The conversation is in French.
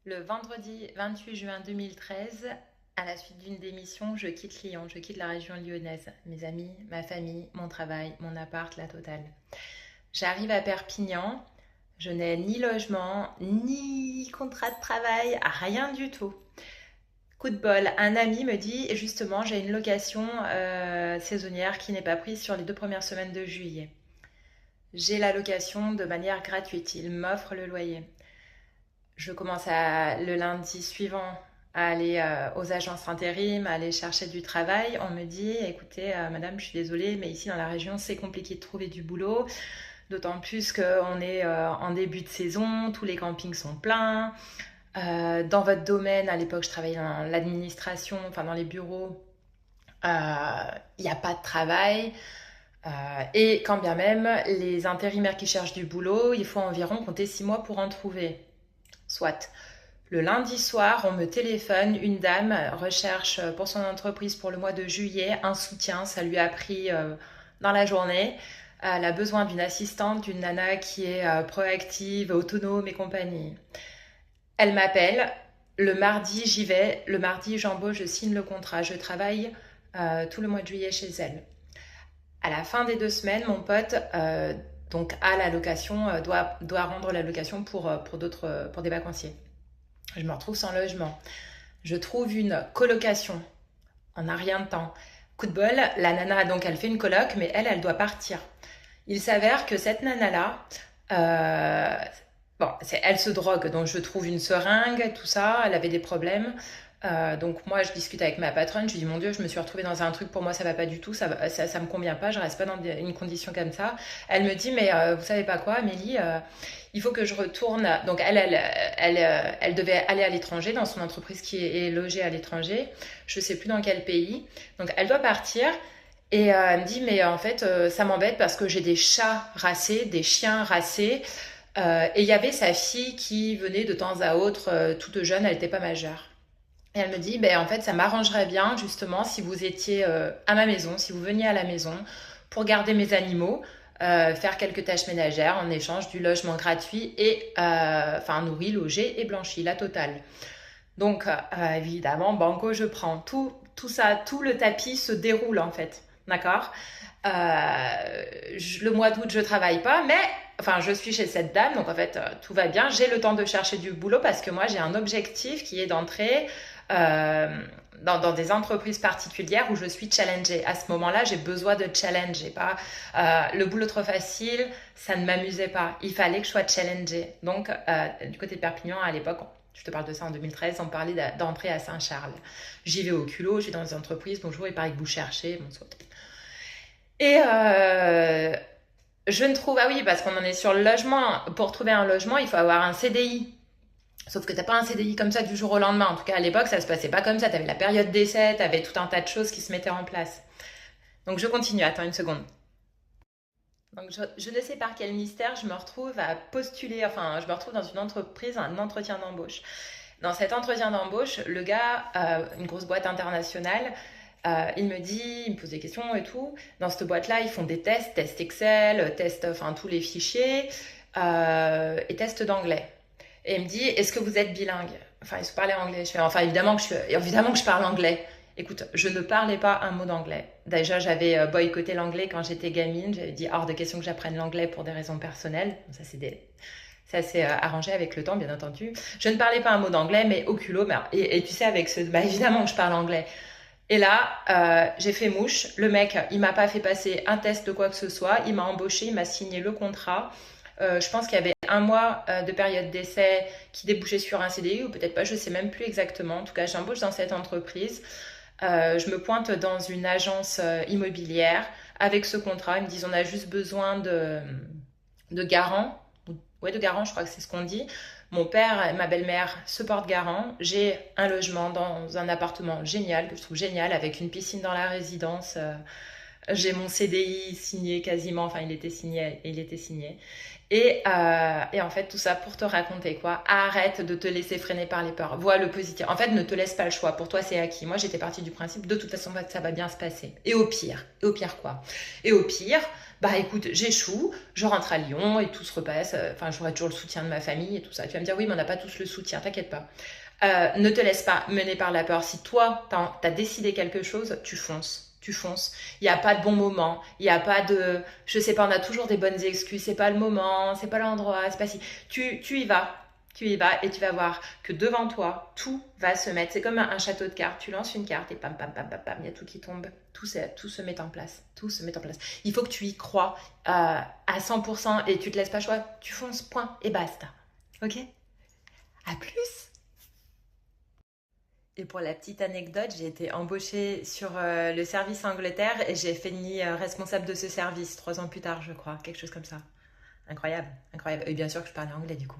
Le vendredi 28 juin 2013, à la suite d'une démission, je quitte Lyon, je quitte la région lyonnaise. Mes amis, ma famille, mon travail, mon appart, la totale. J'arrive à Perpignan, je n'ai ni logement, ni contrat de travail, rien du tout. Coup de bol, un ami me dit justement j'ai une location saisonnière qui n'est pas prise sur les 2 premières semaines de juillet. J'ai la location de manière gratuite, il m'offre le loyer. Je commence le lundi suivant à aller aux agences intérim, à aller chercher du travail. On me dit, écoutez, madame, je suis désolée, mais ici dans la région, c'est compliqué de trouver du boulot. D'autant plus qu'on est en début de saison, tous les campings sont pleins. Dans votre domaine, à l'époque, je travaillais dans l'administration, enfin dans les bureaux, il n'y a pas de travail. Et quand bien même, les intérimaires qui cherchent du boulot, il faut environ compter 6 mois pour en trouver. Soit. Le lundi soir, on me téléphone, une dame recherche pour son entreprise pour le mois de juillet un soutien, ça lui a pris dans la journée. Elle a besoin d'une assistante, d'une nana qui est proactive, autonome et compagnie. Elle m'appelle, le mardi j'y vais, le mardi j'embauche, je signe le contrat, je travaille tout le mois de juillet chez elle. À la fin des 2 semaines, mon pote donc a la location, doit rendre la location pour des vacanciers. Je me retrouve sans logement. Je trouve une colocation en un rien de temps. Coup de bol, la nana, donc elle fait une coloc, mais elle doit partir. Il s'avère que cette nana-là, bon, elle se drogue, donc je trouve une seringue, tout ça, elle avait des problèmes. Donc moi je discute avec ma patronne, je lui dis mon Dieu, je me suis retrouvée dans un truc, pour moi ça va pas du tout, ça me convient pas, je reste pas dans une condition comme ça. Elle me dit mais vous savez pas quoi Amélie, il faut que je retourne. Donc elle devait aller à l'étranger dans son entreprise qui est logée à l'étranger, je sais plus dans quel pays. Donc elle doit partir. Et elle me dit mais en fait ça m'embête parce que j'ai des chats racés, des chiens racés. Et il y avait sa fille qui venait de temps à autre, toute jeune, elle n'était pas majeure. Et elle me dit, ben, en fait, ça m'arrangerait bien, justement, si vous étiez à ma maison, si vous veniez à la maison pour garder mes animaux, faire quelques tâches ménagères en échange du logement gratuit et, enfin, nourri, logé et blanchi, la totale. Donc, évidemment, banco, je prends tout ça, tout le tapis se déroule, en fait. D'accord. Le mois d'août, je travaille pas, mais enfin, je suis chez cette dame, donc en fait, tout va bien. J'ai le temps de chercher du boulot parce que moi, j'ai un objectif qui est d'entrer euh, dans des entreprises particulières où je suis challengée. À ce moment-là, j'ai besoin de challenge. J'ai pas le boulot trop facile, ça ne m'amusait pas. Il fallait que je sois challengée. Donc, du côté de Perpignan, à l'époque, je te parle de ça en 2013, on parlait d'entrer à Saint-Charles. J'y vais au culot, je vais dans des entreprises, bonjour, il paraît que vous cherchez, bon, soit. Et je ne trouve, ah oui, parce qu'on en est sur le logement. Pour trouver un logement, il faut avoir un CDI. Sauf que t'as pas un CDI comme ça du jour au lendemain. En tout cas, à l'époque, ça se passait pas comme ça. T'avais la période d'essai, t'avais tout un tas de choses qui se mettaient en place. Donc je continue, attends une seconde. Donc je ne sais par quel mystère, je me retrouve à postuler, enfin, je me retrouve dans une entreprise, un entretien d'embauche. Dans cet entretien d'embauche, le gars, une grosse boîte internationale, il me dit, il me pose des questions et tout. Dans cette boîte-là, ils font des tests Excel, tests, enfin tous les fichiers, et tests d'anglais. Et il me dit, est-ce que vous êtes bilingue? Enfin, il se parlait anglais. Je fais, enfin, évidemment que je parle anglais. Écoute, je ne parlais pas un mot d'anglais. Déjà, j'avais boycotté l'anglais quand j'étais gamine. J'avais dit hors de question que j'apprenne l'anglais pour des raisons personnelles. Ça s'est arrangé avec le temps, bien entendu. Je ne parlais pas un mot d'anglais, mais au culot. Et tu sais, bah, évidemment que je parle anglais. Et là, j'ai fait mouche. Le mec, il m'a pas fait passer un test de quoi que ce soit. Il m'a embauché, il m'a signé le contrat. Je pense qu'il y avait un mois de période d'essai qui débouchait sur un CDI ou peut-être pas, je sais même plus exactement. En tout cas, j'embauche dans cette entreprise. Je me pointe dans une agence immobilière avec ce contrat. Ils me disent on a juste besoin de garant. Ouais, de garant, je crois que c'est ce qu'on dit. Mon père et ma belle-mère se portent garant. J'ai un logement dans un appartement génial, que je trouve génial, avec une piscine dans la résidence. J'ai mon CDI signé quasiment, enfin il était signé. Et en fait, tout ça pour te raconter quoi. Arrête de te laisser freiner par les peurs. Vois le positif. En fait, ne te laisse pas le choix. Pour toi, c'est acquis. Moi, j'étais partie du principe, de toute façon, ça va bien se passer. Et au pire quoi? Et au pire, bah écoute, j'échoue, je rentre à Lyon et tout se repasse. Enfin, j'aurai toujours le soutien de ma famille et tout ça. Tu vas me dire, oui, mais on n'a pas tous le soutien, t'inquiète pas. Ne te laisse pas mener par la peur. Si toi, t'as décidé quelque chose, tu fonces. Tu fonces. Il n'y a pas de bon moment. Il n'y a pas de... Je sais pas, on a toujours des bonnes excuses. C'est pas le moment, c'est pas l'endroit, c'est pas si... Tu y vas. Tu y vas et tu vas voir que devant toi, tout va se mettre. C'est comme un château de cartes. Tu lances une carte et pam, pam, pam, pam, pam, il y a tout qui tombe. Tout se met en place. Tout se met en place. Il faut que tu y crois à 100% et tu te laisses pas le choix. Tu fonces, point, et basta. Ok? À plus! Et pour la petite anecdote, j'ai été embauchée sur le service Angleterre et j'ai fini responsable de ce service 3 ans plus tard, je crois, quelque chose comme ça. Incroyable, incroyable. Et bien sûr que je parlais anglais du coup.